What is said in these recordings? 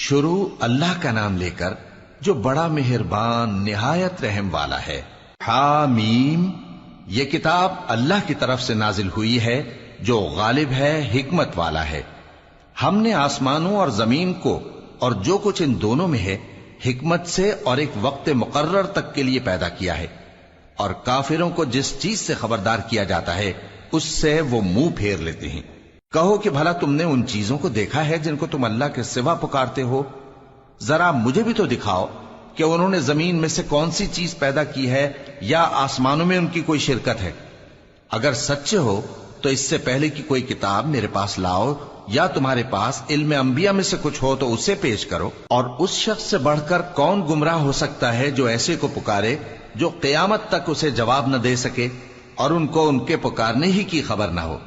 شروع اللہ کا نام لے کر جو بڑا مہربان نہایت رحم والا ہے۔ حامیم، یہ کتاب اللہ کی طرف سے نازل ہوئی ہے جو غالب ہے، حکمت والا ہے۔ ہم نے آسمانوں اور زمین کو اور جو کچھ ان دونوں میں ہے حکمت سے اور ایک وقت مقرر تک کے لیے پیدا کیا ہے، اور کافروں کو جس چیز سے خبردار کیا جاتا ہے اس سے وہ منہ پھیر لیتے ہیں۔ کہو کہ بھلا تم نے ان چیزوں کو دیکھا ہے جن کو تم اللہ کے سوا پکارتے ہو؟ ذرا مجھے بھی تو دکھاؤ کہ انہوں نے زمین میں سے کون سی چیز پیدا کی ہے یا آسمانوں میں ان کی کوئی شرکت ہے؟ اگر سچے ہو تو اس سے پہلے کی کوئی کتاب میرے پاس لاؤ، یا تمہارے پاس علم انبیاء میں سے کچھ ہو تو اسے پیش کرو۔ اور اس شخص سے بڑھ کر کون گمراہ ہو سکتا ہے جو ایسے کو پکارے جو قیامت تک اسے جواب نہ دے سکے اور ان کو ان کے پکارنے ہی کی خبر نہ ہو۔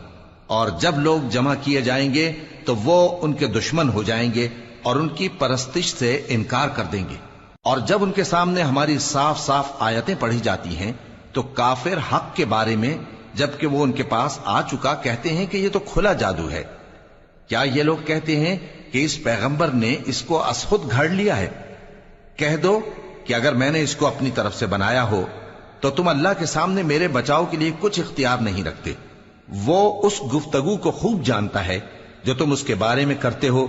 اور جب لوگ جمع کیے جائیں گے تو وہ ان کے دشمن ہو جائیں گے اور ان کی پرستش سے انکار کر دیں گے۔ اور جب ان کے سامنے ہماری صاف صاف آیتیں پڑھی جاتی ہیں تو کافر حق کے بارے میں جبکہ وہ ان کے پاس آ چکا کہتے ہیں کہ یہ تو کھلا جادو ہے۔ کیا یہ لوگ کہتے ہیں کہ اس پیغمبر نے اس کو از خود گھڑ لیا ہے؟ کہہ دو کہ اگر میں نے اس کو اپنی طرف سے بنایا ہو تو تم اللہ کے سامنے میرے بچاؤ کے لیے کچھ اختیار نہیں رکھتے۔ وہ اس گفتگو کو خوب جانتا ہے جو تم اس کے بارے میں کرتے ہو،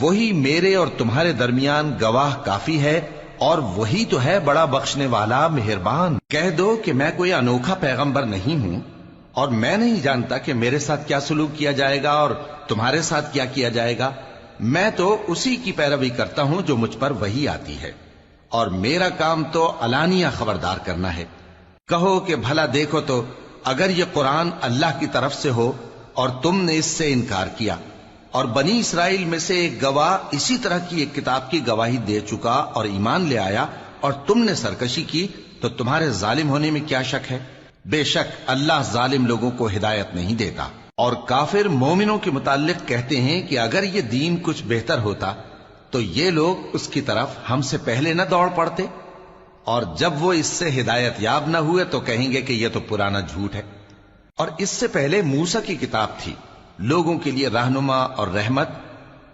وہی میرے اور تمہارے درمیان گواہ کافی ہے، اور وہی تو ہے بڑا بخشنے والا مہربان۔ کہہ دو کہ میں کوئی انوکھا پیغمبر نہیں ہوں، اور میں نہیں جانتا کہ میرے ساتھ کیا سلوک کیا جائے گا اور تمہارے ساتھ کیا کیا جائے گا۔ میں تو اسی کی پیروی کرتا ہوں جو مجھ پر وحی آتی ہے، اور میرا کام تو علانیہ خبردار کرنا ہے۔ کہو کہ بھلا دیکھو تو اگر یہ قرآن اللہ کی طرف سے ہو اور تم نے اس سے انکار کیا، اور بنی اسرائیل میں سے ایک گواہ اسی طرح کی ایک کتاب کی گواہی دے چکا اور ایمان لے آیا، اور تم نے سرکشی کی، تو تمہارے ظالم ہونے میں کیا شک ہے؟ بے شک اللہ ظالم لوگوں کو ہدایت نہیں دیتا۔ اور کافر مومنوں کے متعلق کہتے ہیں کہ اگر یہ دین کچھ بہتر ہوتا تو یہ لوگ اس کی طرف ہم سے پہلے نہ دوڑ پڑتے، اور جب وہ اس سے ہدایت یاب نہ ہوئے تو کہیں گے کہ یہ تو پرانا جھوٹ ہے۔ اور اس سے پہلے موسیٰ کی کتاب تھی، لوگوں کے لیے رہنما اور رحمت،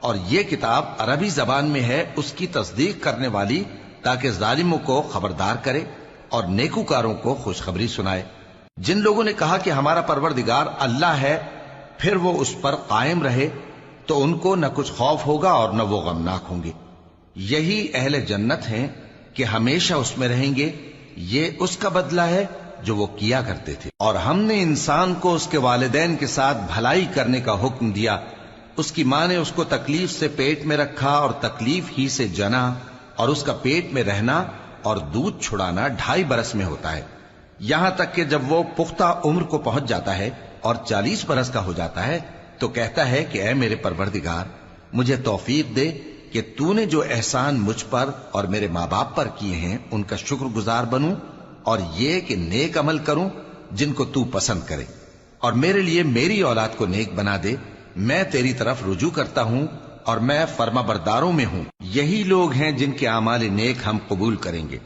اور یہ کتاب عربی زبان میں ہے اس کی تصدیق کرنے والی، تاکہ ظالموں کو خبردار کرے اور نیکوکاروں کو خوشخبری سنائے۔ جن لوگوں نے کہا کہ ہمارا پروردگار اللہ ہے، پھر وہ اس پر قائم رہے تو ان کو نہ کچھ خوف ہوگا اور نہ وہ غمناک ہوں گے۔ یہی اہل جنت ہیں کہ ہمیشہ اس میں رہیں گے، یہ اس کا بدلہ ہے جو وہ کیا کرتے تھے۔ اور ہم نے انسان کو اس کے والدین کے ساتھ بھلائی کرنے کا حکم دیا۔ اس کی ماں نے اس کو تکلیف سے پیٹ میں رکھا اور تکلیف ہی سے جنا، اور اس کا پیٹ میں رہنا اور دودھ چھڑانا 2.5 برس میں ہوتا ہے، یہاں تک کہ جب وہ پختہ عمر کو پہنچ جاتا ہے اور 40 برس کا ہو جاتا ہے تو کہتا ہے کہ اے میرے پروردگار، مجھے توفیق دے کہ تو نے جو احسان مجھ پر اور میرے ماں باپ پر کیے ہیں ان کا شکر گزار بنوں، اور یہ کہ نیک عمل کروں جن کو تو پسند کرے، اور میرے لیے میری اولاد کو نیک بنا دے۔ میں تیری طرف رجوع کرتا ہوں اور میں فرما برداروں میں ہوں۔ یہی لوگ ہیں جن کے اعمال نیک ہم قبول کریں گے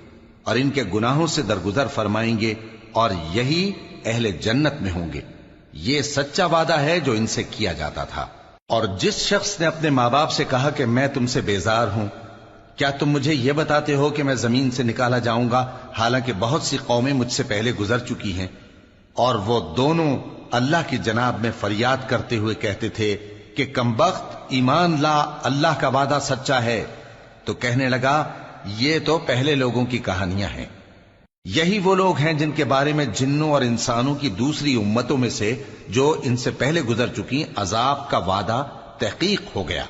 اور ان کے گناہوں سے درگزر فرمائیں گے، اور یہی اہل جنت میں ہوں گے۔ یہ سچا وعدہ ہے جو ان سے کیا جاتا تھا۔ اور جس شخص نے اپنے ماں باپ سے کہا کہ میں تم سے بیزار ہوں، کیا تم مجھے یہ بتاتے ہو کہ میں زمین سے نکالا جاؤں گا، حالانکہ بہت سی قومیں مجھ سے پہلے گزر چکی ہیں؟ اور وہ دونوں اللہ کی جناب میں فریاد کرتے ہوئے کہتے تھے کہ کمبخت، ایمان لا، اللہ کا وعدہ سچا ہے۔ تو کہنے لگا یہ تو پہلے لوگوں کی کہانیاں ہیں۔ یہی وہ لوگ ہیں جن کے بارے میں جنوں اور انسانوں کی دوسری امتوں میں سے جو ان سے پہلے گزر چکی عذاب کا وعدہ تحقیق ہو گیا۔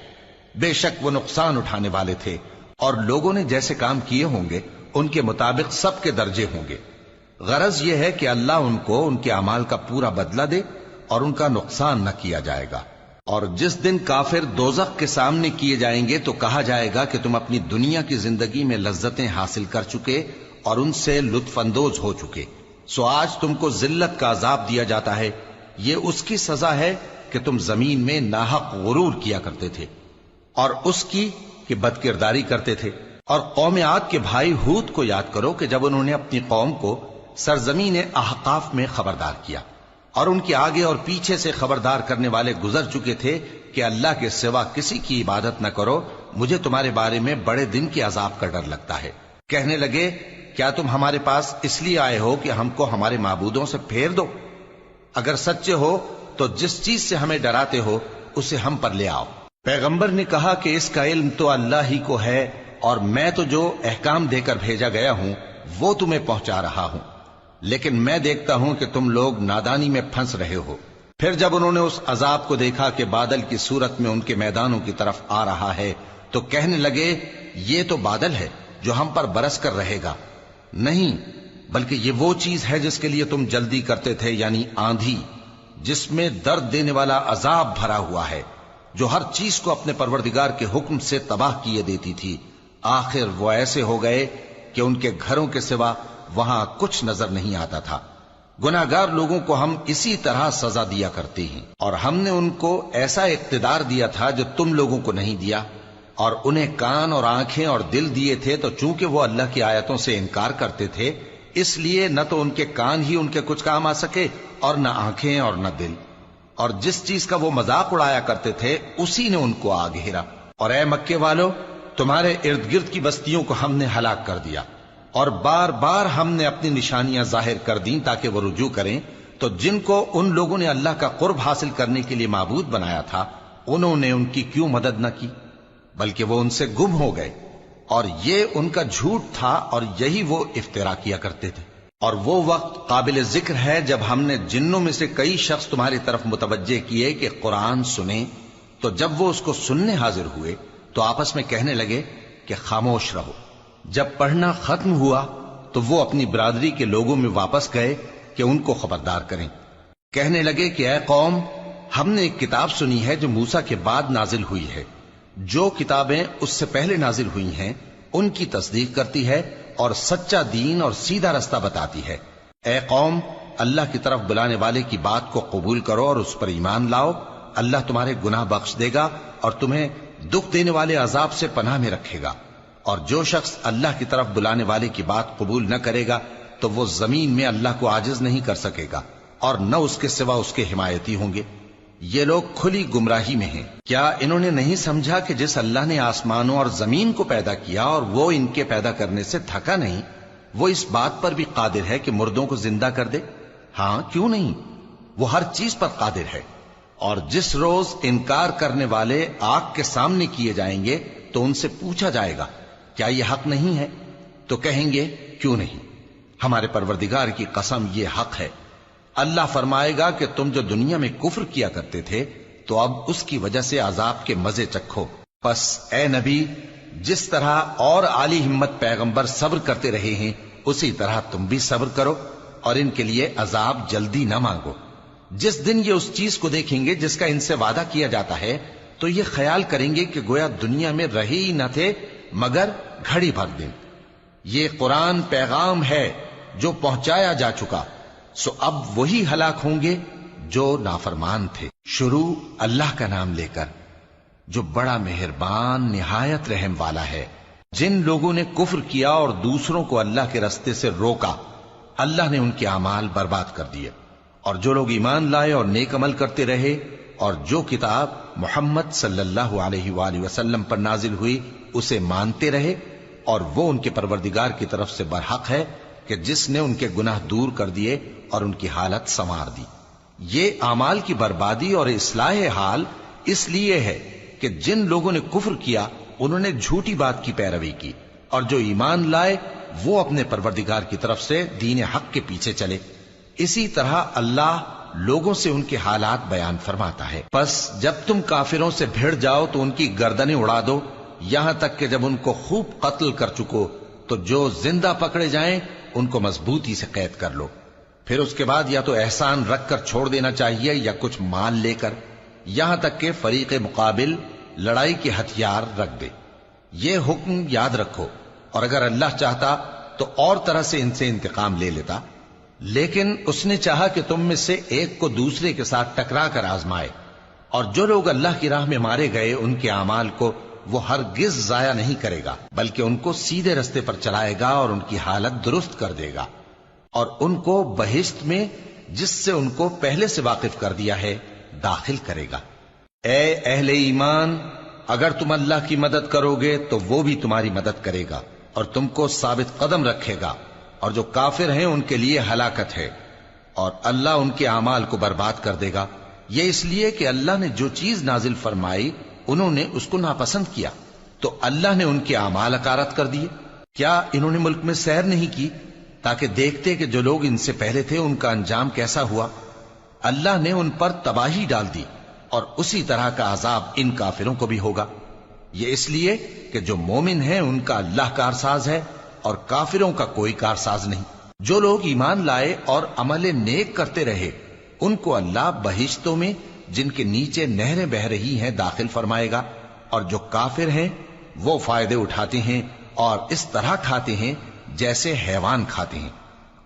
بے شک وہ نقصان اٹھانے والے تھے، اور لوگوں نے جیسے کام کیے ہوں گے ان کے مطابق سب کے درجے ہوں گے۔ غرض یہ ہے کہ اللہ ان کو ان کے اعمال کا پورا بدلہ دے اور ان کا نقصان نہ کیا جائے گا۔ اور جس دن کافر دوزخ کے سامنے کیے جائیں گے تو کہا جائے گا کہ تم اپنی دنیا کی زندگی میں لذتیں حاصل کر چکے اور ان سے لطف اندوز ہو چکے، سو آج تم کو ذلت کا عذاب دیا جاتا ہے۔ یہ اس کی سزا ہے کہ تم زمین میں ناحق غرور کیا کرتے تھے، اور اس کی کہ بد کرداری کرتے تھے۔ اور قوم عاد کے بھائی ہود کو یاد کرو کہ جب انہوں نے اپنی قوم کو سرزمین احقاف میں خبردار کیا، اور ان کے آگے اور پیچھے سے خبردار کرنے والے گزر چکے تھے کہ اللہ کے سوا کسی کی عبادت نہ کرو، مجھے تمہارے بارے میں بڑے دن کے عذاب کا ڈر لگتا ہے۔ کہنے لگے کیا تم ہمارے پاس اس لیے آئے ہو کہ ہم کو ہمارے معبودوں سے پھیر دو؟ اگر سچے ہو تو جس چیز سے ہمیں ڈراتے ہو اسے ہم پر لے آؤ۔ پیغمبر نے کہا کہ اس کا علم تو اللہ ہی کو ہے، اور میں تو جو احکام دے کر بھیجا گیا ہوں وہ تمہیں پہنچا رہا ہوں، لیکن میں دیکھتا ہوں کہ تم لوگ نادانی میں پھنس رہے ہو۔ پھر جب انہوں نے اس عذاب کو دیکھا کہ بادل کی صورت میں ان کے میدانوں کی طرف آ رہا ہے تو کہنے لگے یہ تو بادل ہے جو ہم پر برس کر رہے گا۔ نہیں، بلکہ یہ وہ چیز ہے جس کے لیے تم جلدی کرتے تھے، یعنی آندھی، جس میں درد دینے والا عذاب بھرا ہوا ہے، جو ہر چیز کو اپنے پروردگار کے حکم سے تباہ کیے دیتی تھی۔ آخر وہ ایسے ہو گئے کہ ان کے گھروں کے سوا وہاں کچھ نظر نہیں آتا تھا۔ گناہگار لوگوں کو ہم اسی طرح سزا دیا کرتے ہیں، اور ہم نے ان کو ایسا اقتدار دیا تھا جو تم لوگوں کو نہیں دیا، اور انہیں کان اور آنکھیں اور دل دیے تھے، تو چونکہ وہ اللہ کی آیتوں سے انکار کرتے تھے اس لیے نہ تو ان کے کان ہی ان کے کچھ کام آ سکے اور نہ آنکھیں اور نہ دل، اور جس چیز کا وہ مذاق اڑایا کرتے تھے اسی نے ان کو آ گھیرا۔ اور اے مکے والو، تمہارے ارد گرد کی بستیوں کو ہم نے ہلاک کر دیا، اور بار بار ہم نے اپنی نشانیاں ظاہر کر دیں تاکہ وہ رجوع کریں، تو جن کو ان لوگوں نے اللہ کا قرب حاصل کرنے کے لیے معبود بنایا تھا انہوں نے ان کی کیوں مدد نہ کی، بلکہ وہ ان سے گم ہو گئے، اور یہ ان کا جھوٹ تھا اور یہی وہ افترا کیا کرتے تھے۔ اور وہ وقت قابل ذکر ہے جب ہم نے جنوں میں سے کئی شخص تمہاری طرف متوجہ کیے کہ قرآن سنیں، تو جب وہ اس کو سننے حاضر ہوئے تو آپس میں کہنے لگے کہ خاموش رہو۔ جب پڑھنا ختم ہوا تو وہ اپنی برادری کے لوگوں میں واپس گئے کہ ان کو خبردار کریں۔ کہنے لگے کہ اے قوم، ہم نے ایک کتاب سنی ہے جو موسیٰ کے بعد نازل ہوئی ہے، جو کتابیں اس سے پہلے نازل ہوئی ہیں ان کی تصدیق کرتی ہے اور سچا دین اور سیدھا رستہ بتاتی ہے۔ اے قوم، اللہ کی طرف بلانے والے کی بات کو قبول کرو اور اس پر ایمان لاؤ، اللہ تمہارے گناہ بخش دے گا اور تمہیں دکھ دینے والے عذاب سے پناہ میں رکھے گا۔ اور جو شخص اللہ کی طرف بلانے والے کی بات قبول نہ کرے گا تو وہ زمین میں اللہ کو عاجز نہیں کر سکے گا، اور نہ اس کے سوا اس کے حمایتی ہوں گے۔ یہ لوگ کھلی گمراہی میں ہیں۔ کیا انہوں نے نہیں سمجھا کہ جس اللہ نے آسمانوں اور زمین کو پیدا کیا اور وہ ان کے پیدا کرنے سے تھکا نہیں، وہ اس بات پر بھی قادر ہے کہ مردوں کو زندہ کر دے؟ ہاں، کیوں نہیں، وہ ہر چیز پر قادر ہے۔ اور جس روز انکار کرنے والے آگ کے سامنے کیے جائیں گے تو ان سے پوچھا جائے گا کیا یہ حق نہیں ہے؟ تو کہیں گے کیوں نہیں، ہمارے پروردگار کی قسم یہ حق ہے۔ اللہ فرمائے گا کہ تم جو دنیا میں کفر کیا کرتے تھے تو اب اس کی وجہ سے عذاب کے مزے چکھو۔ پس اے نبی، جس طرح اور عالی ہمت پیغمبر صبر کرتے رہے ہیں اسی طرح تم بھی صبر کرو، اور ان کے لیے عذاب جلدی نہ مانگو۔ جس دن یہ اس چیز کو دیکھیں گے جس کا ان سے وعدہ کیا جاتا ہے تو یہ خیال کریں گے کہ گویا دنیا میں رہے ہی نہ تھے مگر گھڑی بھر دن۔ یہ قرآن پیغام ہے جو پہنچایا جا چکا، سو اب وہی ہلاک ہوں گے جو نافرمان تھے۔ شروع اللہ کا نام لے کر جو بڑا مہربان نہایت رحم والا ہے۔ جن لوگوں نے کفر کیا اور دوسروں کو اللہ کے رستے سے روکا، اللہ نے ان کے اعمال برباد کر دیے، اور جو لوگ ایمان لائے اور نیک عمل کرتے رہے اور جو کتاب محمد صلی اللہ علیہ وآلہ وسلم پر نازل ہوئی اسے مانتے رہے، اور وہ ان کے پروردگار کی طرف سے برحق ہے کہ جس نے ان کے گناہ دور کر دیے اور ان کی حالت سنوار دی۔ یہ اعمال کی بربادی اور اصلاح حال اس لیے ہے کہ جن لوگوں نے کفر کیا انہوں نے جھوٹی بات کی پیروی کی، اور جو ایمان لائے وہ اپنے پروردگار کی طرف سے دین حق کے پیچھے چلے۔ اسی طرح اللہ لوگوں سے ان کے حالات بیان فرماتا ہے۔ پس جب تم کافروں سے بھیڑ جاؤ تو ان کی گردنیں اڑا دو، یہاں تک کہ جب ان کو خوب قتل کر چکو تو جو زندہ پکڑے جائیں ان کو مضبوطی سے قید کر لو۔ پھر اس کے بعد یا تو احسان رکھ کر چھوڑ دینا چاہیے یا کچھ مال لے کر، یہاں تک کہ فریق مقابل لڑائی کے ہتھیار رکھ دے۔ یہ حکم یاد رکھو، اور اگر اللہ چاہتا تو اور طرح سے ان سے انتقام لے لیتا، لیکن اس نے چاہا کہ تم میں سے ایک کو دوسرے کے ساتھ ٹکرا کر آزمائے، اور جو لوگ اللہ کی راہ میں مارے گئے ان کے اعمال کو وہ ہرگز ضائع نہیں کرے گا، بلکہ ان کو سیدھے رستے پر چلائے گا اور ان کی حالت درست کر دے گا، اور ان کو بہشت میں جس سے ان کو پہلے سے واقف کر دیا ہے داخل کرے گا۔ اے اہل ایمان، اگر تم اللہ کی مدد کرو گے تو وہ بھی تمہاری مدد کرے گا اور تم کو ثابت قدم رکھے گا، اور جو کافر ہیں ان کے لیے ہلاکت ہے، اور اللہ ان کے اعمال کو برباد کر دے گا۔ یہ اس لیے کہ اللہ نے جو چیز نازل فرمائی انہوں نے اس کو ناپسند کیا، تو اللہ نے ان کے اعمال اکارت کر دیے۔ کیا انہوں نے ملک میں سیر نہیں کی تاکہ دیکھتے کہ جو لوگ ان سے پہلے تھے ان کا انجام کیسا ہوا؟ اللہ نے ان پر تباہی ڈال دی، اور اسی طرح کا عذاب ان کافروں کو بھی ہوگا۔ یہ اس لیے کہ جو مومن ہیں ان کا اللہ کارساز ہے اور کافروں کا کوئی کارساز نہیں۔ جو لوگ ایمان لائے اور عمل نیک کرتے رہے ان کو اللہ بہشتوں میں جن کے نیچے نہریں بہ رہی ہیں داخل فرمائے گا، اور جو کافر ہیں وہ فائدے اٹھاتے ہیں اور اس طرح کھاتے ہیں جیسے حیوان کھاتے ہیں،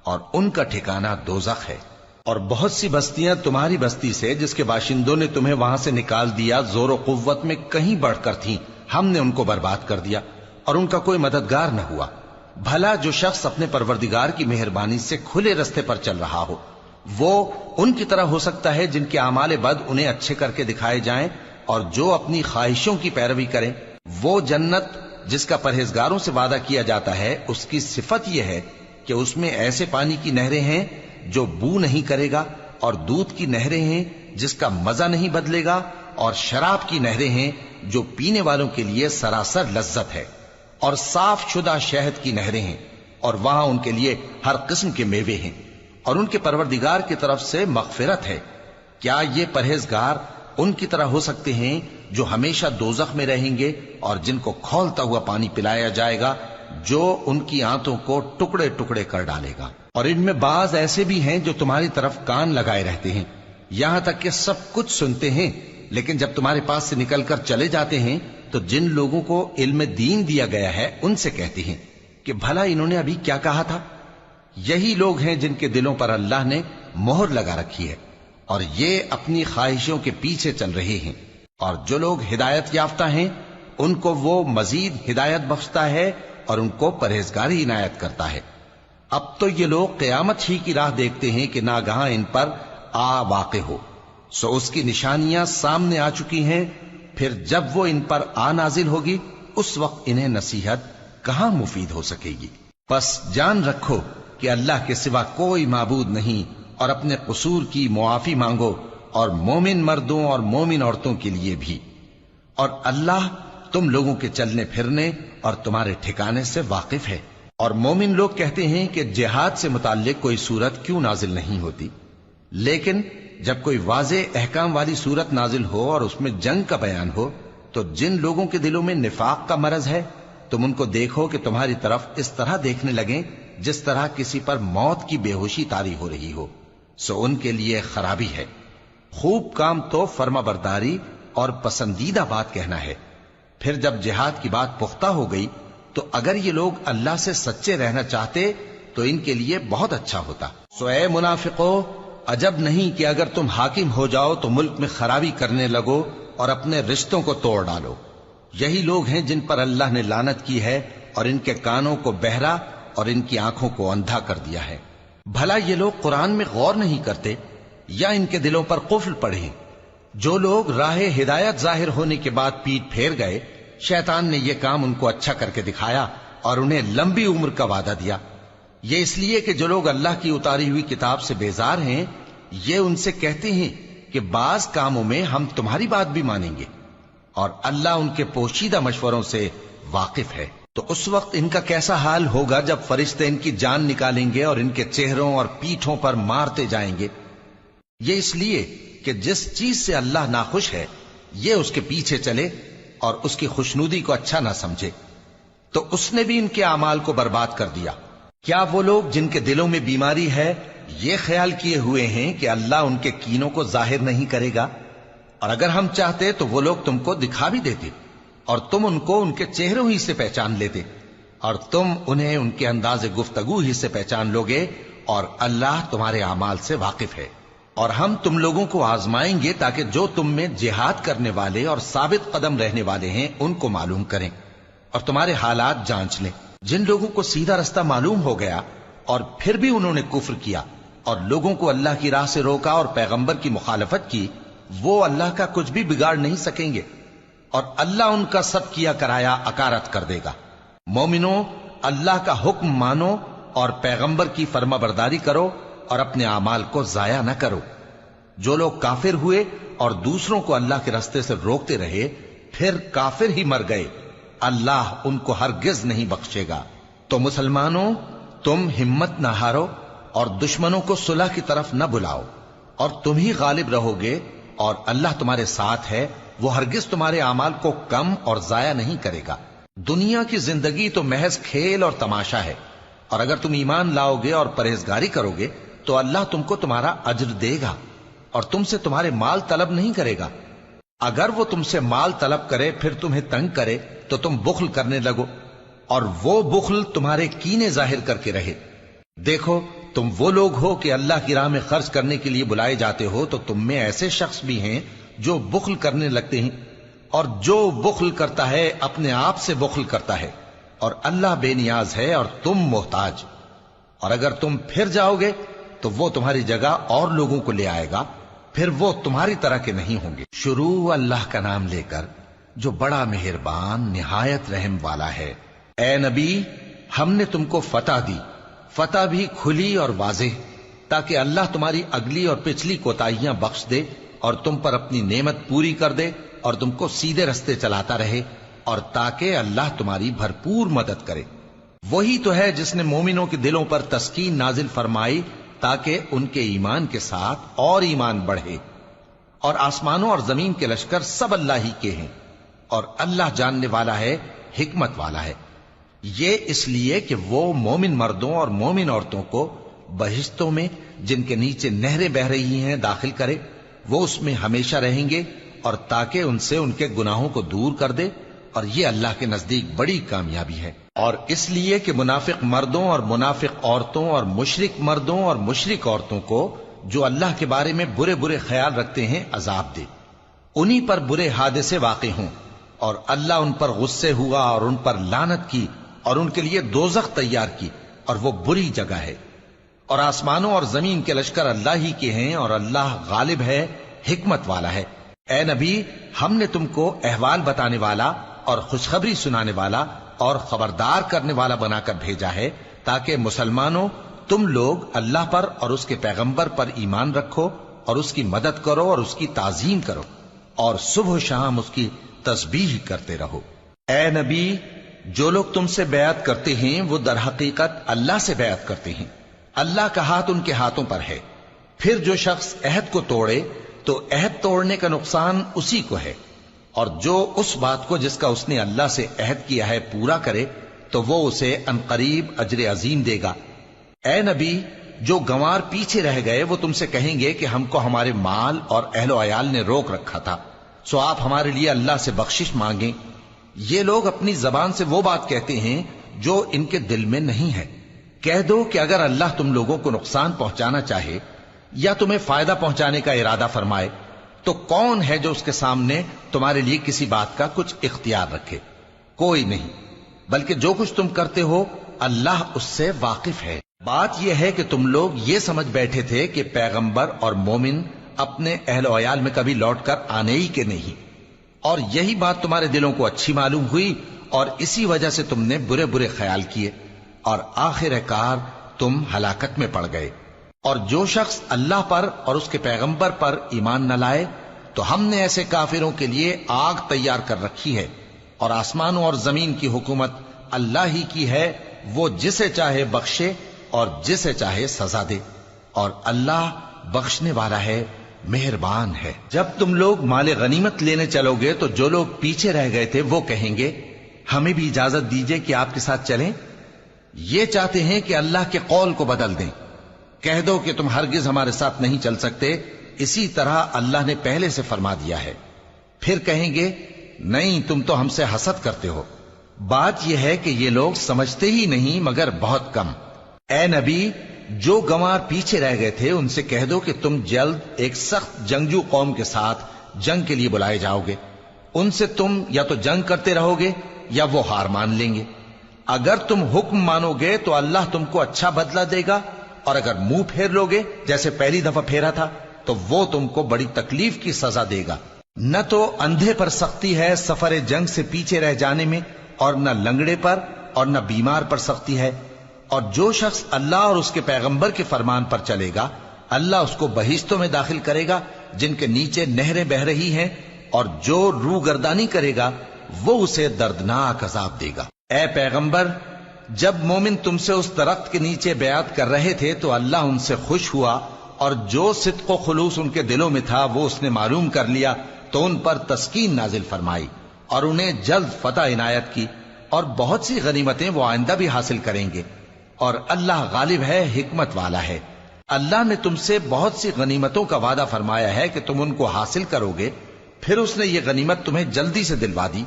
اور ان کا ٹھکانہ دوزخ ہے۔ اور بہت سی بستیاں تمہاری بستی سے جس کے باشندوں نے تمہیں وہاں سے نکال دیا زور و قوت میں کہیں بڑھ کر تھیں، ہم نے ان کو برباد کر دیا اور ان کا کوئی مددگار نہ ہوا۔ بھلا جو شخص اپنے پروردگار کی مہربانی سے کھلے رستے پر چل رہا ہو وہ ان کی طرح ہو سکتا ہے جن کے اعمال بد انہیں اچھے کر کے دکھائے جائیں، اور جو اپنی خواہشوں کی پیروی کریں۔ وہ جنت جس کا پرہیزگاروں سے وعدہ کیا جاتا ہے اس کی صفت یہ ہے کہ اس میں ایسے پانی کی نہریں ہیں جو بو نہیں کرے گا، اور دودھ کی نہریں ہیں جس کا مزہ نہیں بدلے گا، اور شراب کی نہریں ہیں جو پینے والوں کے لیے سراسر لذت ہے، اور صاف شدہ شہد کی نہریں ہیں، اور وہاں ان کے لیے ہر قسم کے میوے ہیں، اور ان کے پروردگار کی طرف سے مغفرت ہے۔ کیا یہ پرہیزگار ان کی طرح ہو سکتے ہیں جو ہمیشہ دوزخ میں رہیں گے اور جن کو کھولتا ہوا پانی پلایا جائے گا جو ان کی آنتوں کو ٹکڑے ٹکڑے کر ڈالے گا؟ اور ان میں بعض ایسے بھی ہیں جو تمہاری طرف کان لگائے رہتے ہیں، یہاں تک کہ سب کچھ سنتے ہیں، لیکن جب تمہارے پاس سے نکل کر چلے جاتے ہیں تو جن لوگوں کو علم دین دیا گیا ہے ان سے کہتے ہیں کہ بھلا انہوں نے ابھی کیا کہا تھا؟ یہی لوگ ہیں جن کے دلوں پر اللہ نے مہر لگا رکھی ہے اور یہ اپنی خواہشوں کے پیچھے چل رہے ہیں، اور جو لوگ ہدایت یافتہ ہیں ان کو وہ مزید ہدایت بخشتا ہے اور ان کو پرہیزگاری عنایت کرتا ہے۔ اب تو یہ لوگ قیامت ہی کی راہ دیکھتے ہیں کہ ناگہاں ان پر آ واقع ہو، سو اس کی نشانیاں سامنے آ چکی ہیں، پھر جب وہ ان پر آ نازل ہوگی اس وقت انہیں نصیحت کہاں مفید ہو سکے گی۔ پس جان رکھو کہ اللہ کے سوا کوئی معبود نہیں، اور اپنے قصور کی معافی مانگو، اور مومن مردوں اور مومن عورتوں کے لیے بھی، اور اللہ تم لوگوں کے چلنے پھرنے اور تمہارے ٹھکانے سے واقف ہے۔ اور مومن لوگ کہتے ہیں کہ جہاد سے متعلق کوئی صورت کیوں نازل نہیں ہوتی، لیکن جب کوئی واضح احکام والی صورت نازل ہو اور اس میں جنگ کا بیان ہو تو جن لوگوں کے دلوں میں نفاق کا مرض ہے تم ان کو دیکھو کہ تمہاری طرف اس طرح دیکھنے لگیں جس طرح کسی پر موت کی بے ہوشی طاری ہو رہی ہو، سو ان کے لیے خرابی ہے۔ خوب کام تو فرما برداری اور پسندیدہ بات کہنا ہے۔ پھر جب جہاد کی بات پختہ ہو گئی تو اگر یہ لوگ اللہ سے سچے رہنا چاہتے تو ان کے لیے بہت اچھا ہوتا۔ سو اے منافقو، عجب نہیں کہ اگر تم حاکم ہو جاؤ تو ملک میں خرابی کرنے لگو اور اپنے رشتوں کو توڑ ڈالو۔ یہی لوگ ہیں جن پر اللہ نے لعنت کی ہے اور ان کے کانوں کو بہرا اور ان کی آنکھوں کو اندھا کر دیا ہے۔ بھلا یہ لوگ قرآن میں غور نہیں کرتے یا ان کے دلوں پر قفل پڑے؟ جو لوگ راہ ہدایت ظاہر ہونے کے بعد پیٹ پھیر گئے، شیطان نے یہ کام ان کو اچھا کر کے دکھایا اور انہیں لمبی عمر کا وعدہ دیا۔ یہ اس لیے کہ جو لوگ اللہ کی اتاری ہوئی کتاب سے بیزار ہیں یہ ان سے کہتے ہیں کہ بعض کاموں میں ہم تمہاری بات بھی مانیں گے، اور اللہ ان کے پوشیدہ مشوروں سے واقف ہے۔ تو اس وقت ان کا کیسا حال ہوگا جب فرشتے ان کی جان نکالیں گے اور ان کے چہروں اور پیٹھوں پر مارتے جائیں گے۔ یہ اس لیے کہ جس چیز سے اللہ ناخوش ہے یہ اس کے پیچھے چلے اور اس کی خوشنودی کو اچھا نہ سمجھے، تو اس نے بھی ان کے اعمال کو برباد کر دیا۔ کیا وہ لوگ جن کے دلوں میں بیماری ہے یہ خیال کیے ہوئے ہیں کہ اللہ ان کے کینوں کو ظاہر نہیں کرے گا؟ اور اگر ہم چاہتے تو وہ لوگ تم کو دکھا بھی دیتے اور تم ان کو ان کے چہروں ہی سے پہچان لیتے، اور تم انہیں ان کے انداز گفتگو ہی سے پہچان لوگے، اور اللہ تمہارے اعمال سے واقف ہے۔ اور ہم تم لوگوں کو آزمائیں گے تاکہ جو تم میں جہاد کرنے والے اور ثابت قدم رہنے والے ہیں ان کو معلوم کریں اور تمہارے حالات جانچ لیں۔ جن لوگوں کو سیدھا رستہ معلوم ہو گیا اور پھر بھی انہوں نے کفر کیا اور لوگوں کو اللہ کی راہ سے روکا اور پیغمبر کی مخالفت کی، وہ اللہ کا کچھ بھی بگاڑ نہیں سکیں گے، اور اللہ ان کا سب کیا کرایا اکارت کر دے گا۔ مومنو، اللہ کا حکم مانو اور پیغمبر کی فرما برداری کرو اور اپنے اعمال کو ضائع نہ کرو۔ جو لوگ کافر ہوئے اور دوسروں کو اللہ کے راستے سے روکتے رہے پھر کافر ہی مر گئے، اللہ ان کو ہرگز نہیں بخشے گا۔ تو مسلمانوں، تم ہمت نہ ہارو اور دشمنوں کو صلح کی طرف نہ بلاؤ، اور تم ہی غالب رہو گے، اور اللہ تمہارے ساتھ ہے، وہ ہرگز تمہارے اعمال کو کم اور ضائع نہیں کرے گا۔ دنیا کی زندگی تو محض کھیل اور تماشا ہے، اور اگر تم ایمان لاؤ گے اور پرہیزگاری کرو گے تو اللہ تم کو تمہارا اجر دے گا، اور تم سے تمہارے مال طلب نہیں کرے گا۔ اگر وہ تم سے مال طلب کرے پھر تمہیں تنگ کرے تو تم بخل کرنے لگو، اور وہ بخل تمہارے کینے ظاہر کر کے رہے۔ دیکھو، تم وہ لوگ ہو کہ اللہ کی راہ میں خرچ کرنے کے لیے بلائے جاتے ہو، تو تم میں ایسے شخص بھی ہیں جو بخل کرنے لگتے ہیں، اور جو بخل کرتا ہے اپنے آپ سے بخل کرتا ہے، اور اللہ بے نیاز ہے اور تم محتاج۔ اور اگر تم پھر جاؤ گے تو وہ تمہاری جگہ اور لوگوں کو لے آئے گا، پھر وہ تمہاری طرح کے نہیں ہوں گے۔ شروع اللہ کا نام لے کر جو بڑا مہربان نہایت رحم والا ہے۔ اے نبی، ہم نے تم کو فتح دی، فتح بھی کھلی اور واضح، تاکہ اللہ تمہاری اگلی اور پچھلی کوتاہیاں بخش دے اور تم پر اپنی نعمت پوری کر دے اور تم کو سیدھے رستے چلاتا رہے، اور تاکہ اللہ تمہاری بھرپور مدد کرے۔ وہی تو ہے جس نے مومنوں کے دلوں پر تسکین نازل فرمائی تاکہ ان کے ایمان کے ساتھ اور ایمان بڑھے۔ اور آسمانوں اور زمین کے لشکر سب اللہ ہی کے ہیں، اور اللہ جاننے والا ہے، حکمت والا ہے۔ یہ اس لیے کہ وہ مومن مردوں اور مومن عورتوں کو بہشتوں میں جن کے نیچے نہریں بہ رہی ہیں داخل کرے، وہ اس میں ہمیشہ رہیں گے، اور تاکہ ان سے ان کے گناہوں کو دور کر دے، اور یہ اللہ کے نزدیک بڑی کامیابی ہے۔ اور اس لیے کہ منافق مردوں اور منافق عورتوں اور مشرک مردوں اور مشرک عورتوں کو جو اللہ کے بارے میں برے برے خیال رکھتے ہیں عذاب دے، انہی پر برے حادثے واقع ہوں، اور اللہ ان پر غصے ہوا اور ان پر لعنت کی اور ان کے لیے دوزخ تیار کی، اور وہ بری جگہ ہے۔ اور آسمانوں اور زمین کے لشکر اللہ ہی کے ہیں، اور اللہ غالب ہے، حکمت والا ہے۔ اے نبی، ہم نے تم کو احوال بتانے والا اور خوشخبری سنانے والا اور خبردار کرنے والا بنا کر بھیجا ہے، تاکہ مسلمانوں تم لوگ اللہ پر اور اس کے پیغمبر پر ایمان رکھو اور اس کی مدد کرو اور اس کی تعظیم کرو، اور صبح و شام اس کی تسبیح کرتے رہو۔ اے نبی، جو لوگ تم سے بیعت کرتے ہیں وہ در حقیقت اللہ سے بیعت کرتے ہیں، اللہ کا ہاتھ ان کے ہاتھوں پر ہے۔ پھر جو شخص عہد کو توڑے تو عہد توڑنے کا نقصان اسی کو ہے، اور جو اس بات کو جس کا اس نے اللہ سے عہد کیا ہے پورا کرے تو وہ اسے عنقریب اجر عظیم دے گا۔ اے نبی، جو گنوار پیچھے رہ گئے وہ تم سے کہیں گے کہ ہم کو ہمارے مال اور اہل و عیال نے روک رکھا تھا، سو آپ ہمارے لیے اللہ سے بخشش مانگیں۔ یہ لوگ اپنی زبان سے وہ بات کہتے ہیں جو ان کے دل میں نہیں ہے۔ کہہ دو کہ اگر اللہ تم لوگوں کو نقصان پہنچانا چاہے یا تمہیں فائدہ پہنچانے کا ارادہ فرمائے تو کون ہے جو اس کے سامنے تمہارے لیے کسی بات کا کچھ اختیار رکھے؟ کوئی نہیں، بلکہ جو کچھ تم کرتے ہو اللہ اس سے واقف ہے۔ بات یہ ہے کہ تم لوگ یہ سمجھ بیٹھے تھے کہ پیغمبر اور مومن اپنے اہل و عیال میں کبھی لوٹ کر آنے ہی کے نہیں، اور یہی بات تمہارے دلوں کو اچھی معلوم ہوئی اور اسی وجہ سے تم نے برے برے خیال کیے، اور آخر کار تم ہلاکت میں پڑ گئے۔ اور جو شخص اللہ پر اور اس کے پیغمبر پر ایمان نہ لائے تو ہم نے ایسے کافروں کے لیے آگ تیار کر رکھی ہے، اور آسمانوں اور زمین کی حکومت اللہ ہی کی ہے، وہ جسے چاہے بخشے اور جسے چاہے سزا دے، اور اللہ بخشنے والا ہے، مہربان ہے۔ جب تم لوگ مال غنیمت لینے چلو گے تو جو لوگ پیچھے رہ گئے تھے وہ کہیں گے ہمیں بھی اجازت دیجئے کہ آپ کے ساتھ چلیں۔ یہ چاہتے ہیں کہ اللہ کے قول کو بدل دیں۔ کہہ دو کہ تم ہرگز ہمارے ساتھ نہیں چل سکتے، اسی طرح اللہ نے پہلے سے فرما دیا ہے۔ پھر کہیں گے نہیں، تم تو ہم سے حسد کرتے ہو۔ بات یہ ہے کہ یہ لوگ سمجھتے ہی نہیں مگر بہت کم۔ اے نبی، جو گنوار پیچھے رہ گئے تھے ان سے کہہ دو کہ تم جلد ایک سخت جنگجو قوم کے ساتھ جنگ کے لیے بلائے جاؤ گے، ان سے تم یا تو جنگ کرتے رہو گے یا وہ ہار مان لیں گے۔ اگر تم حکم مانو گے تو اللہ تم کو اچھا بدلہ دے گا، اور اگر منہ پھیر لو گے جیسے پہلی دفعہ پھیرا تھا تو وہ تم کو بڑی تکلیف کی سزا دے گا۔ نہ تو اندھے پر سختی ہے سفر جنگ سے پیچھے رہ جانے میں، اور نہ لنگڑے پر اور نہ بیمار پر سختی ہے، اور جو شخص اللہ اور اس کے پیغمبر کے فرمان پر چلے گا اللہ اس کو بہشتوں میں داخل کرے گا جن کے نیچے نہریں بہ رہی ہیں، اور جو روگردانی کرے گا وہ اسے دردناک عذاب دے گا۔ اے پیغمبر، جب مومن تم سے اس درخت کے نیچے بیعت کر رہے تھے تو اللہ ان سے خوش ہوا، اور جو صدق و خلوص ان کے دلوں میں تھا وہ اس نے معلوم کر لیا تو ان پر تسکین نازل فرمائی اور انہیں جلد فتح عنایت کی، اور بہت سی غنیمتیں وہ آئندہ بھی حاصل کریں گے، اور اللہ غالب ہے، حکمت والا ہے۔ اللہ نے تم سے بہت سی غنیمتوں کا وعدہ فرمایا ہے کہ تم ان کو حاصل کرو گے، پھر اس نے یہ غنیمت تمہیں جلدی سے دلوا دی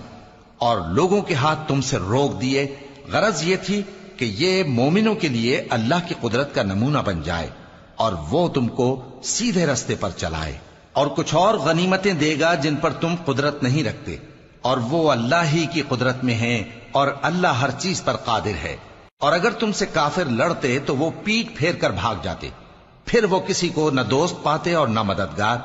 اور لوگوں کے ہاتھ تم سے روک دیے۔ غرض یہ تھی کہ یہ مومنوں کے لیے اللہ کی قدرت کا نمونہ بن جائے اور وہ تم کو سیدھے رستے پر چلائے، اور کچھ اور غنیمتیں دے گا جن پر تم قدرت نہیں رکھتے، اور وہ اللہ ہی کی قدرت میں ہیں، اور اللہ ہر چیز پر قادر ہے۔ اور اگر تم سے کافر لڑتے تو وہ پیٹ پھیر کر بھاگ جاتے، پھر وہ کسی کو نہ دوست پاتے اور نہ مددگار۔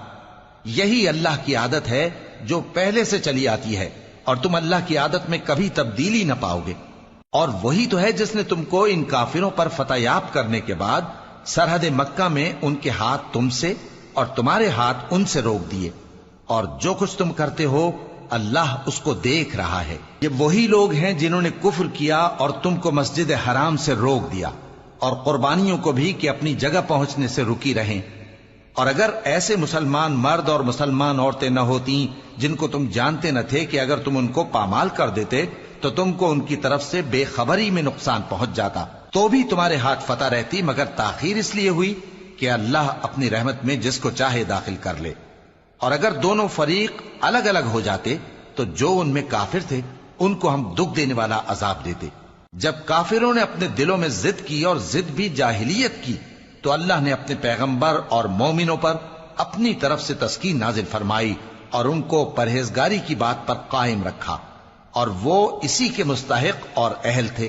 یہی اللہ کی عادت ہے جو پہلے سے چلی آتی ہے، اور تم اللہ کی عادت میں کبھی تبدیلی نہ پاؤ گے۔ اور وہی تو ہے جس نے تم کو ان کافروں پر فتح یاب کرنے کے بعد سرحد مکہ میں ان کے ہاتھ تم سے اور تمہارے ہاتھ ان سے روک دیے، اور جو کچھ تم کرتے ہو اللہ اس کو دیکھ رہا ہے۔ یہ وہی لوگ ہیں جنہوں نے کفر کیا اور تم کو مسجد حرام سے روک دیا، اور قربانیوں کو بھی کہ اپنی جگہ پہنچنے سے رکی رہیں۔ اور اگر ایسے مسلمان مرد اور مسلمان عورتیں نہ ہوتی جن کو تم جانتے نہ تھے کہ اگر تم ان کو پامال کر دیتے تو تم کو ان کی طرف سے بے خبری میں نقصان پہنچ جاتا، تو بھی تمہارے ہاتھ فتح رہتی، مگر تاخیر اس لیے ہوئی کہ اللہ اپنی رحمت میں جس کو چاہے داخل کر لے۔ اور اگر دونوں فریق الگ الگ ہو جاتے تو جو ان میں کافر تھے ان کو ہم دکھ دینے والا عذاب دیتے۔ جب کافروں نے اپنے دلوں میں ضد کی، اور ضد بھی جاہلیت کی، تو اللہ نے اپنے پیغمبر اور مومنوں پر اپنی طرف سے تسکین نازل فرمائی اور ان کو پرہیزگاری کی بات پر قائم رکھا، اور وہ اسی کے مستحق اور اہل تھے،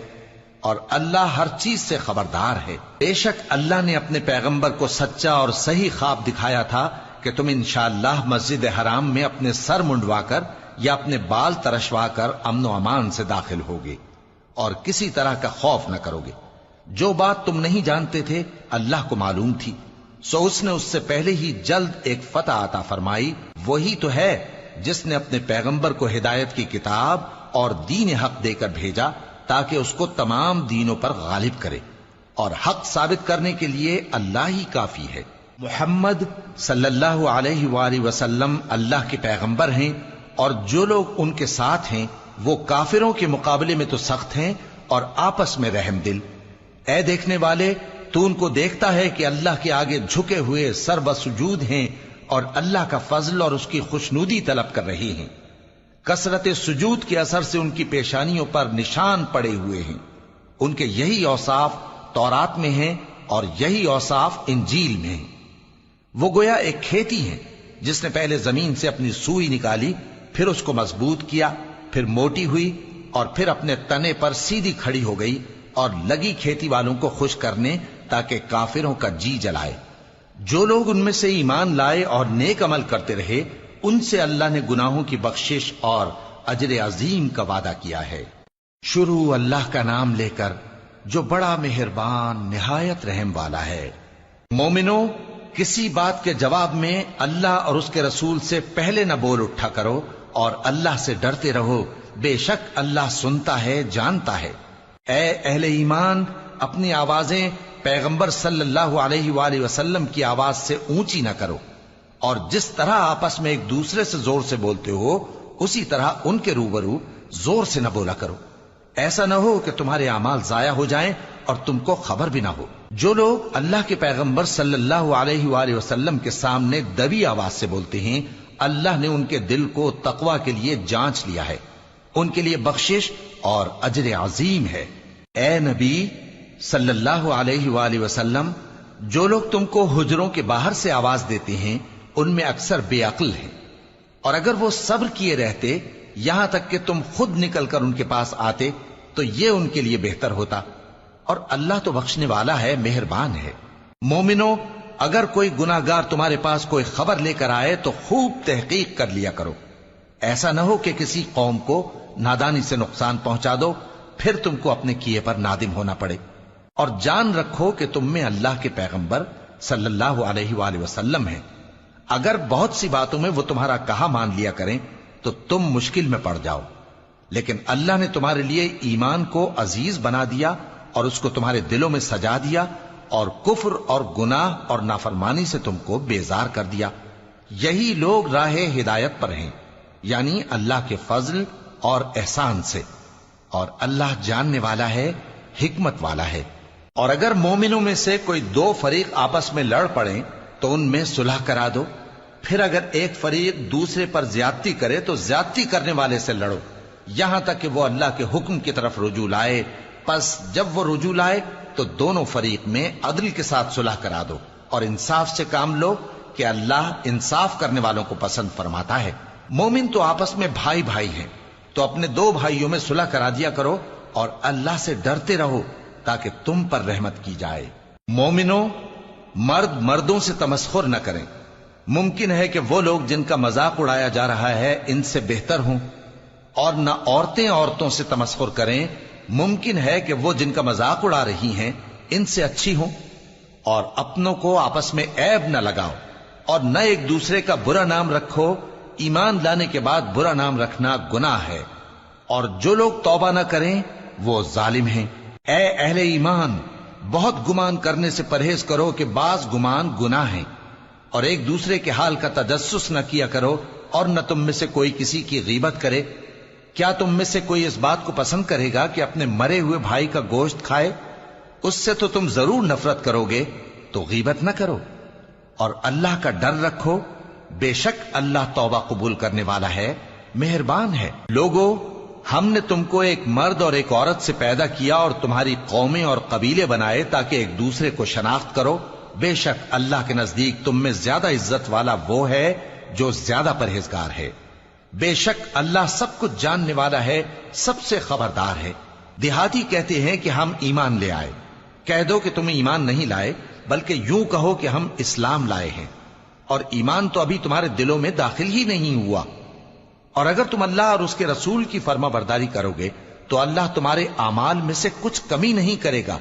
اور اللہ ہر چیز سے خبردار ہے۔ بے شک اللہ نے اپنے پیغمبر کو سچا اور صحیح خواب دکھایا تھا کہ تم انشاءاللہ مسجد حرام میں اپنے سر منڈوا کر یا اپنے بال ترشوا کر امن و امان سے داخل ہوگے اور کسی طرح کا خوف نہ کرو گے۔ جو بات تم نہیں جانتے تھے اللہ کو معلوم تھی، سو اس نے اس سے پہلے ہی جلد ایک فتح عطا فرمائی۔ وہی تو ہے جس نے اپنے پیغمبر کو ہدایت کی کتاب اور دین حق دے کر بھیجا تاکہ اس کو تمام دینوں پر غالب کرے، اور حق ثابت کرنے کے لیے اللہ ہی کافی ہے۔ محمد صلی اللہ علیہ وآلہ وسلم اللہ کے پیغمبر ہیں، اور جو لوگ ان کے ساتھ ہیں وہ کافروں کے مقابلے میں تو سخت ہیں اور آپس میں رحم دل۔ اے دیکھنے والے، تو ان کو دیکھتا ہے کہ اللہ کے آگے جھکے ہوئے سر بسجود ہیں اور اللہ کا فضل اور اس کی خوشنودی طلب کر رہے ہیں۔ کثرت سجود کے اثر سے ان کی پیشانیوں پر نشان پڑے ہوئے ہیں۔ ان کے یہی اوصاف تورات میں ہیں اور یہی اوصاف انجیل میں ہیں۔ وہ گویا ایک کھیتی ہیں جس نے پہلے زمین سے اپنی سوئی نکالی، پھر اس کو مضبوط کیا، پھر موٹی ہوئی، اور پھر اپنے تنے پر سیدھی کھڑی ہو گئی، اور لگی کھیتی والوں کو خوش کرنے تاکہ کافروں کا جی جلائے۔ جو لوگ ان میں سے ایمان لائے اور نیک عمل کرتے رہے ان سے اللہ نے گناہوں کی بخشش اور اجر عظیم کا وعدہ کیا ہے۔ شروع اللہ کا نام لے کر جو بڑا مہربان نہایت رحم والا ہے۔ مومنوں، کسی بات کے جواب میں اللہ اور اس کے رسول سے پہلے نہ بول اٹھا کرو، اور اللہ سے ڈرتے رہو، بے شک اللہ سنتا ہے، جانتا ہے۔ اے اہل ایمان، اپنی آوازیں پیغمبر صلی اللہ علیہ وآلہ وسلم کی آواز سے اونچی نہ کرو، اور جس طرح آپس میں ایک دوسرے سے زور سے بولتے ہو اسی طرح ان کے روبرو زور سے نہ بولا کرو، ایسا نہ ہو کہ تمہارے اعمال ضائع ہو جائیں اور تم کو خبر بھی نہ ہو۔ جو لوگ اللہ کے پیغمبر صلی اللہ علیہ وآلہ وسلم کے سامنے دبی آواز سے بولتے ہیں اللہ نے ان کے دل کو تقوی کے لیے جانچ لیا ہے، ان کے لیے بخشش اور اجر عظیم ہے۔ اے نبی صلی اللہ علیہ وآلہ وسلم، جو لوگ تم کو حجروں کے باہر سے آواز دیتے ہیں ان میں اکثر بے عقل ہیں، اور اگر وہ صبر کیے رہتے یہاں تک کہ تم خود نکل کر ان کے پاس آتے تو یہ ان کے لیے بہتر ہوتا، اور اللہ تو بخشنے والا ہے، مہربان ہے۔ مومنوں، اگر کوئی گناہگار تمہارے پاس کوئی خبر لے کر آئے تو خوب تحقیق کر لیا کرو، ایسا نہ ہو کہ کسی قوم کو نادانی سے نقصان پہنچا دو، پھر تم کو اپنے کیے پر نادم ہونا پڑے۔ اور جان رکھو کہ تم میں اللہ کے پیغمبر صلی اللہ علیہ وآلہ وسلم ہیں، اگر بہت سی باتوں میں وہ تمہارا کہا مان لیا کریں تو تم مشکل میں پڑ جاؤ، لیکن اللہ نے تمہارے لیے ایمان کو عزیز بنا دیا اور اس کو تمہارے دلوں میں سجا دیا، اور کفر اور گناہ اور نافرمانی سے تم کو بیزار کر دیا۔ یہی لوگ راہ ہدایت پر ہیں، یعنی اللہ کے فضل اور احسان سے، اور اللہ جاننے والا ہے، حکمت والا ہے۔ اور اگر مومنوں میں سے کوئی دو فریق آپس میں لڑ پڑیں تو ان میں صلح کرا دو، پھر اگر ایک فریق دوسرے پر زیادتی کرے تو زیادتی کرنے والے سے لڑو، یہاں تک کہ وہ اللہ کے حکم کی طرف رجوع لائے۔ پس جب وہ رجوع لائے تو دونوں فریق میں عدل کے ساتھ صلح کرا دو، اور انصاف سے کام لو کہ اللہ انصاف کرنے والوں کو پسند فرماتا ہے۔ مومن تو آپس میں بھائی بھائی ہیں، تو اپنے دو بھائیوں میں صلح کرا دیا کرو، اور اللہ سے ڈرتے رہو تاکہ تم پر رحمت کی جائے۔ مومنوں، مرد مردوں سے تمسخر نہ کریں۔ ممکن ہے کہ وہ لوگ جن کا مذاق اڑایا جا رہا ہے ان سے بہتر ہوں، اور نہ عورتیں عورتوں سے تمسخر کریں۔ ممکن ہے کہ وہ جن کا مذاق اڑا رہی ہیں ان سے اچھی ہوں۔ اور اپنوں کو آپس میں عیب نہ لگاؤ، اور نہ ایک دوسرے کا برا نام رکھو۔ ایمان لانے کے بعد برا نام رکھنا گناہ ہے، اور جو لوگ توبہ نہ کریں وہ ظالم ہیں۔ اے اہل ایمان، بہت گمان کرنے سے پرہیز کرو کہ بعض گمان گناہ ہیں، اور ایک دوسرے کے حال کا تجسس نہ کیا کرو، اور نہ تم میں سے کوئی کسی کی غیبت کرے۔ کیا تم میں سے کوئی اس بات کو پسند کرے گا کہ اپنے مرے ہوئے بھائی کا گوشت کھائے؟ اس سے تو تم ضرور نفرت کرو گے، تو غیبت نہ کرو، اور اللہ کا ڈر رکھو، بے شک اللہ توبہ قبول کرنے والا ہے، مہربان ہے۔ لوگو، ہم نے تم کو ایک مرد اور ایک عورت سے پیدا کیا اور تمہاری قومیں اور قبیلے بنائے تاکہ ایک دوسرے کو شناخت کرو۔ بے شک اللہ کے نزدیک تم میں زیادہ عزت والا وہ ہے جو زیادہ پرہیزگار ہے۔ بے شک اللہ سب کچھ جاننے والا ہے، سب سے خبردار ہے۔ دیہاتی کہتے ہیں کہ ہم ایمان لے آئے، کہہ دو کہ تم ایمان نہیں لائے، بلکہ یوں کہو کہ ہم اسلام لائے ہیں، اور ایمان تو ابھی تمہارے دلوں میں داخل ہی نہیں ہوا۔ اور اگر تم اللہ اور اس کے رسول کی فرما برداری کرو گے تو اللہ تمہارے اعمال میں سے کچھ کمی نہیں کرے گا۔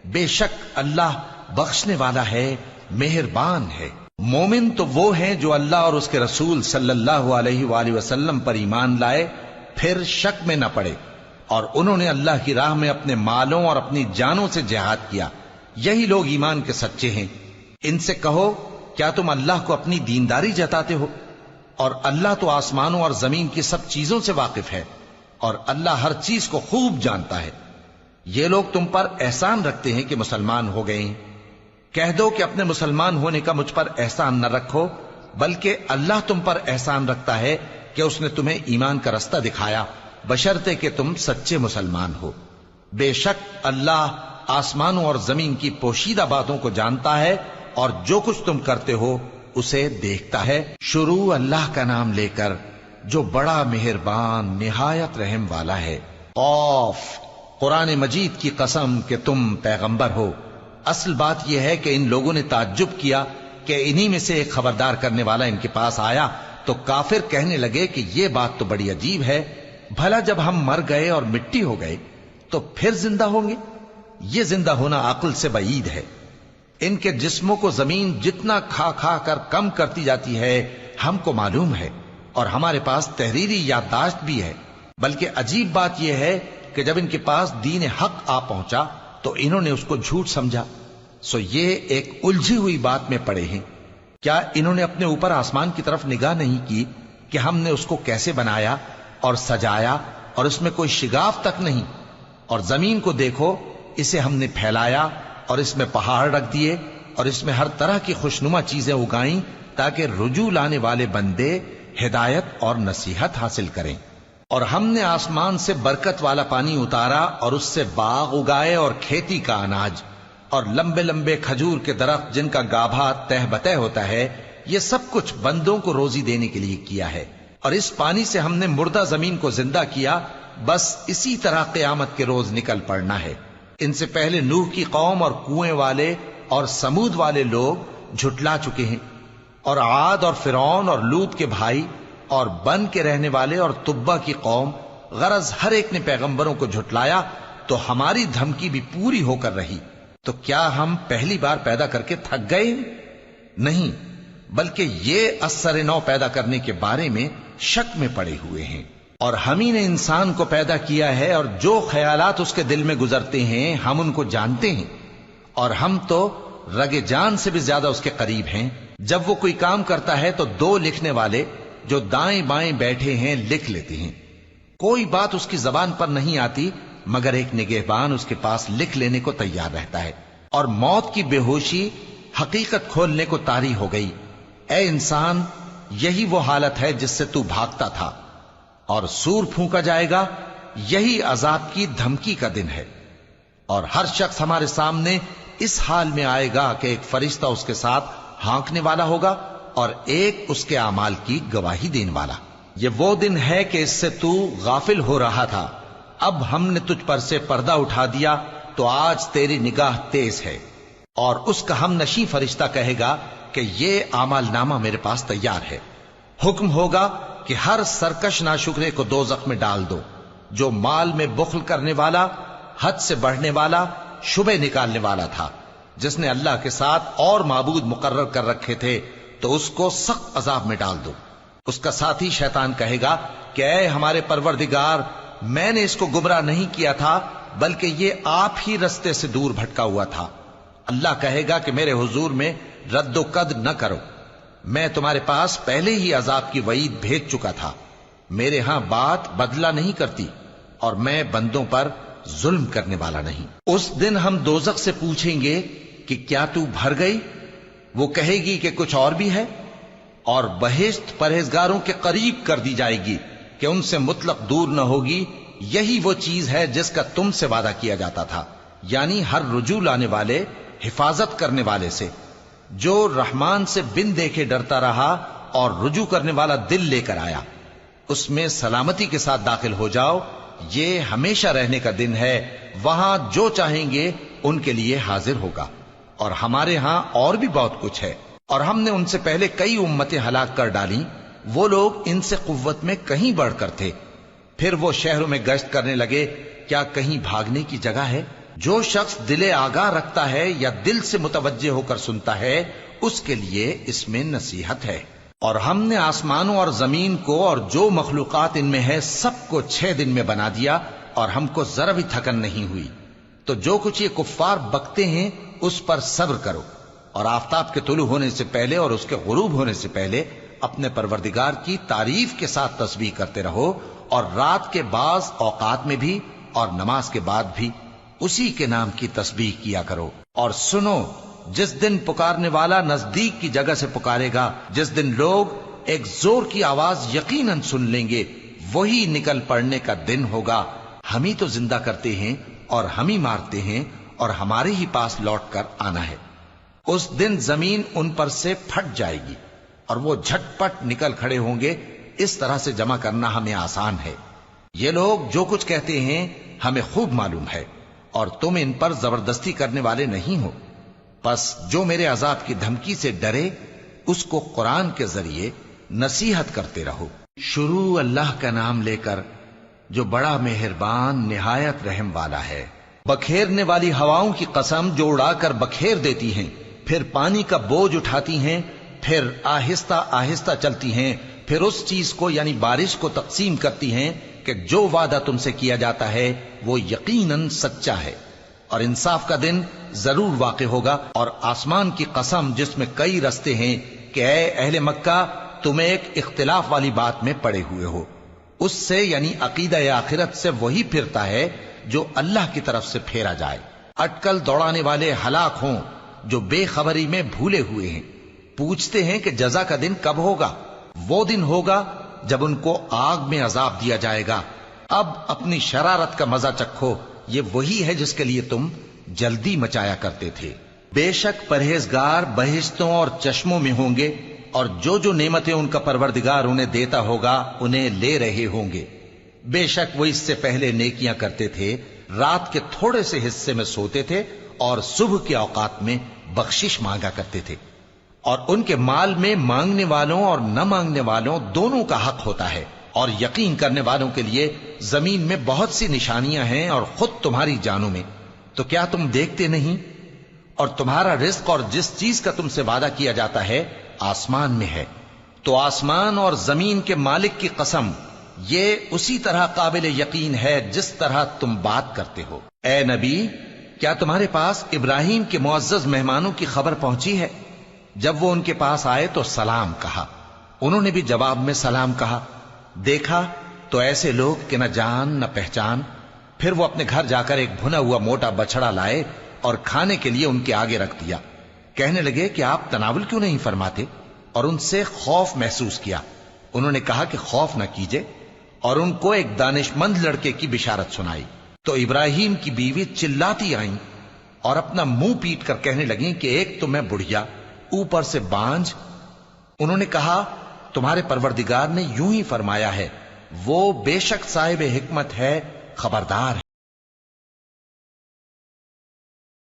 بے شک اللہ بخشنے والا ہے، مہربان ہے۔ مومن تو وہ ہیں جو اللہ اور اس کے رسول صلی اللہ علیہ وآلہ وسلم پر ایمان لائے، پھر شک میں نہ پڑے، اور انہوں نے اللہ کی راہ میں اپنے مالوں اور اپنی جانوں سے جہاد کیا۔ یہی لوگ ایمان کے سچے ہیں۔ ان سے کہو، کیا تم اللہ کو اپنی دینداری جتاتے ہو؟ اور اللہ تو آسمانوں اور زمین کی سب چیزوں سے واقف ہے، اور اللہ ہر چیز کو خوب جانتا ہے۔ یہ لوگ تم پر احسان رکھتے ہیں کہ مسلمان ہو گئے ہیں۔ کہہ دو کہ اپنے مسلمان ہونے کا مجھ پر احسان نہ رکھو، بلکہ اللہ تم پر احسان رکھتا ہے کہ اس نے تمہیں ایمان کا رستہ دکھایا، بشرطے کہ تم سچے مسلمان ہو۔ بے شک اللہ آسمانوں اور زمین کی پوشیدہ باتوں کو جانتا ہے، اور جو کچھ تم کرتے ہو اسے دیکھتا ہے۔ شروع اللہ کا نام لے کر جو بڑا مہربان نہایت رحم والا ہے۔ قاف، قرآن مجید کی قسم کہ تم پیغمبر ہو۔ اصل بات یہ ہے کہ ان لوگوں نے تعجب کیا کہ انہی میں سے ایک خبردار کرنے والا ان کے پاس آیا، تو کافر کہنے لگے کہ یہ بات تو بڑی عجیب ہے، بھلا جب ہم مر گئے اور مٹی ہو گئے تو پھر زندہ ہوں گے؟ یہ زندہ ہونا عقل سے بعید ہے۔ ان کے جسموں کو زمین جتنا کھا کھا کر کم کرتی جاتی ہے ہم کو معلوم ہے، اور ہمارے پاس تحریری یادداشت بھی ہے۔ بلکہ عجیب بات یہ ہے کہ جب ان کے پاس دین حق آ پہنچا تو انہوں نے اس کو جھوٹ سمجھا، سو یہ ایک الجھی ہوئی بات میں پڑے ہیں۔ کیا انہوں نے اپنے اوپر آسمان کی طرف نگاہ نہیں کی کہ ہم نے اس کو کیسے بنایا اور سجایا، اور اس میں کوئی شگاف تک نہیں؟ اور زمین کو دیکھو، اسے ہم نے پھیلایا اور اس میں پہاڑ رکھ دیے، اور اس میں ہر طرح کی خوشنما چیزیں اگائیں تاکہ رجوع لانے والے بندے ہدایت اور نصیحت حاصل کریں۔ اور ہم نے آسمان سے برکت والا پانی اتارا اور اس سے باغ اگائے اور کھیتی کا اناج، اور لمبے لمبے کھجور کے درخت جن کا گابھا تہ بتہ ہوتا ہے۔ یہ سب کچھ بندوں کو روزی دینے کے لیے کیا ہے۔ اور اس پانی سے ہم نے مردہ زمین کو زندہ کیا، بس اسی طرح قیامت کے روز نکل پڑنا ہے۔ ان سے پہلے نوح کی قوم اور کنویں والے اور سمود والے لوگ جھٹلا چکے ہیں، اور عاد اور فرعون اور لوط کے بھائی اور بن کے رہنے والے اور تبا کی قوم، غرض ہر ایک نے پیغمبروں کو جھٹلایا، تو ہماری دھمکی بھی پوری ہو کر رہی۔ تو کیا ہم پہلی بار پیدا کر کے تھک گئے؟ نہیں، بلکہ یہ اثر نو پیدا کرنے کے بارے میں شک میں پڑے ہوئے ہیں۔ اور ہم ہی نے انسان کو پیدا کیا ہے، اور جو خیالات اس کے دل میں گزرتے ہیں ہم ان کو جانتے ہیں، اور ہم تو رگ جان سے بھی زیادہ اس کے قریب ہیں۔ جب وہ کوئی کام کرتا ہے تو دو لکھنے والے جو دائیں بائیں بیٹھے ہیں لکھ لیتے ہیں۔ کوئی بات اس کی زبان پر نہیں آتی مگر ایک نگہبان اس کے پاس لکھ لینے کو تیار رہتا ہے۔ اور موت کی بے ہوشی حقیقت کھولنے کو طاری ہو گئی۔ اے انسان، یہی وہ حالت ہے جس سے تو بھاگتا تھا، اور سور پھونکا جائے گا، یہی عذاب کی دھمکی کا دن ہے۔ اور ہر شخص ہمارے سامنے اس حال میں آئے گا کہ ایک فرشتہ اس کے ساتھ ہانکنے والا ہوگا اور ایک اس کے اعمال کی گواہی دینے والا۔ یہ وہ دن ہے کہ اس سے تو غافل ہو رہا تھا، اب ہم نے تجھ پر سے پردہ اٹھا دیا تو آج تیری نگاہ تیز ہے۔ اور اس کا ہم نشیں فرشتہ کہے گا کہ یہ اعمال نامہ میرے پاس تیار ہے۔ حکم ہوگا کہ ہر سرکش ناشکرے کو دوزخ میں ڈال دو، جو مال میں بخل کرنے والا، حد سے بڑھنے والا، شبہ نکالنے والا تھا، جس نے اللہ کے ساتھ اور معبود مقرر کر رکھے تھے، تو اس کو سخت عذاب میں ڈال دو۔ اس کا ساتھی شیطان کہے گا کہ اے ہمارے پروردگار، میں نے اس کو گمراہ نہیں کیا تھا بلکہ یہ آپ ہی رستے سے دور بھٹکا ہوا تھا۔ اللہ کہے گا کہ میرے حضور میں رد و قد نہ کرو، میں تمہارے پاس پہلے ہی عذاب کی وعید بھیج چکا تھا۔ میرے ہاں بات بدلہ نہیں کرتی، اور میں بندوں پر ظلم کرنے والا نہیں۔ اس دن ہم دوزخ سے پوچھیں گے کہ کیا تو بھر گئی؟ وہ کہے گی کہ کچھ اور بھی ہے، اور بہشت پرہیزگاروں کے قریب کر دی جائے گی کہ ان سے مطلق دور نہ ہوگی۔ یہی وہ چیز ہے جس کا تم سے وعدہ کیا جاتا تھا، یعنی ہر رجوع لانے والے، حفاظت کرنے والے سے، جو رحمان سے بن دیکھے ڈرتا رہا اور رجوع کرنے والا دل لے کر آیا، اس میں سلامتی کے ساتھ داخل ہو جاؤ۔ یہ ہمیشہ رہنے کا دن ہے، وہاں جو چاہیں گے ان کے لیے حاضر ہوگا۔ اور ہمارے ہاں اور بھی بہت کچھ ہے، اور ہم نے ان سے پہلے کئی امتیں ہلاک کر ڈالیں، وہ لوگ ان سے قوت میں کہیں بڑھ کر تھے۔ پھر وہ شہروں میں گشت کرنے لگے، کیا کہیں بھاگنے کی جگہ ہے؟ جو شخص دل آگاہ رکھتا ہے یا دل سے متوجہ ہو کر سنتا ہے، اس کے لیے اس میں نصیحت ہے۔ اور ہم نے آسمانوں اور زمین کو اور جو مخلوقات ان میں ہے سب کو 6 دن میں بنا دیا، اور ہم کو ذرا بھی تھکن نہیں ہوئی۔ تو جو کچھ یہ کفار بکتے ہیں اس پر صبر کرو، اور آفتاب کے طلوع ہونے سے پہلے اور اس کے غروب ہونے سے پہلے اپنے پروردگار کی تعریف کے ساتھ تسبیح کرتے رہو، اور رات کے بعض اوقات میں بھی اور نماز کے بعد بھی اسی کے نام کی تسبیح کیا کرو۔ اور سنو، جس دن پکارنے والا نزدیک کی جگہ سے پکارے گا، جس دن لوگ ایک زور کی آواز یقیناً سن لیں گے، وہی نکل پڑنے کا دن ہوگا۔ ہم ہی تو زندہ کرتے ہیں اور ہم ہی مارتے ہیں، اور ہمارے ہی پاس لوٹ کر آنا ہے۔ اس دن زمین ان پر سے پھٹ جائے گی، اور وہ جھٹ پٹ نکل کھڑے ہوں گے۔ اس طرح سے جمع کرنا ہمیں آسان ہے۔ یہ لوگ جو کچھ کہتے ہیں ہمیں خوب معلوم ہے، اور تم ان پر زبردستی کرنے والے نہیں ہو۔ پس جو میرے عذاب کی دھمکی سے ڈرے، اس کو قرآن کے ذریعے نصیحت کرتے رہو۔ شروع اللہ کا نام لے کر جو بڑا مہربان نہایت رحم والا ہے۔ بکھیرنے والی ہواؤں کی قسم جو اڑا کر بکھیر دیتی ہیں، پھر پانی کا بوجھ اٹھاتی ہیں، پھر آہستہ آہستہ چلتی ہیں، پھر اس چیز کو یعنی بارش کو تقسیم کرتی ہیں کہ جو وعدہ تم سے کیا جاتا ہے وہ یقیناً سچا ہے، اور انصاف کا دن ضرور واقع ہوگا۔ اور آسمان کی قسم جس میں کئی رستے ہیں کہ اے اہل مکہ، تم ایک اختلاف والی بات میں پڑے ہوئے ہو، اس سے یعنی عقیدہ آخرت سے وہی پھرتا ہے جو اللہ کی طرف سے پھیرا جائے۔ اٹکل دوڑانے والے ہلاک ہوں جو بے خبری میں بھولے ہوئے ہیں۔ پوچھتے ہیں کہ جزا کا دن کب ہوگا؟ وہ دن ہوگا جب ان کو آگ میں عذاب دیا جائے گا۔ اب اپنی شرارت کا مزہ چکھو، یہ وہی ہے جس کے لیے تم جلدی مچایا کرتے تھے۔ بے شک پرہیزگار بہشتوں اور چشموں میں ہوں گے، اور جو نعمتیں ان کا پروردگار انہیں دیتا ہوگا انہیں لے رہے ہوں گے۔ بے شک وہ اس سے پہلے نیکیاں کرتے تھے، رات کے تھوڑے سے حصے میں سوتے تھے، اور صبح کے اوقات میں بخشش مانگا کرتے تھے۔ اور ان کے مال میں مانگنے والوں اور نہ مانگنے والوں دونوں کا حق ہوتا ہے، اور یقین کرنے والوں کے لیے زمین میں بہت سی نشانیاں ہیں اور خود تمہاری جانوں میں، تو کیا تم دیکھتے نہیں؟ اور تمہارا رزق اور جس چیز کا تم سے وعدہ کیا جاتا ہے آسمان میں ہے، تو آسمان اور زمین کے مالک کی قسم، یہ اسی طرح قابل یقین ہے جس طرح تم بات کرتے ہو۔ اے نبی، کیا تمہارے پاس ابراہیم کے معزز مہمانوں کی خبر پہنچی ہے؟ جب وہ ان کے پاس آئے تو سلام کہا، انہوں نے بھی جواب میں سلام کہا۔ دیکھا تو ایسے لوگ کہ نہ جان نہ پہچان۔ پھر وہ اپنے گھر جا کر ایک بھنا ہوا موٹا بچڑا لائے اور کھانے کے لیے ان کے آگے رکھ دیا۔ کہنے لگے کہ آپ تناول کیوں نہیں فرماتے؟ اور ان سے خوف محسوس کیا۔ انہوں نے کہا کہ خوف نہ کیجے، اور ان کو ایک دانشمند لڑکے کی بشارت سنائی۔ تو ابراہیم کی بیوی چلاتی آئیں اور اپنا منہ پیٹ کر کہنے لگیں کہ ایک تو میں بڑھیا، اوپر سے بانجھ۔ انہوں نے کہا تمہارے پروردگار نے یوں ہی فرمایا ہے، وہ بے شک صاحب حکمت ہے، خبردار ہے۔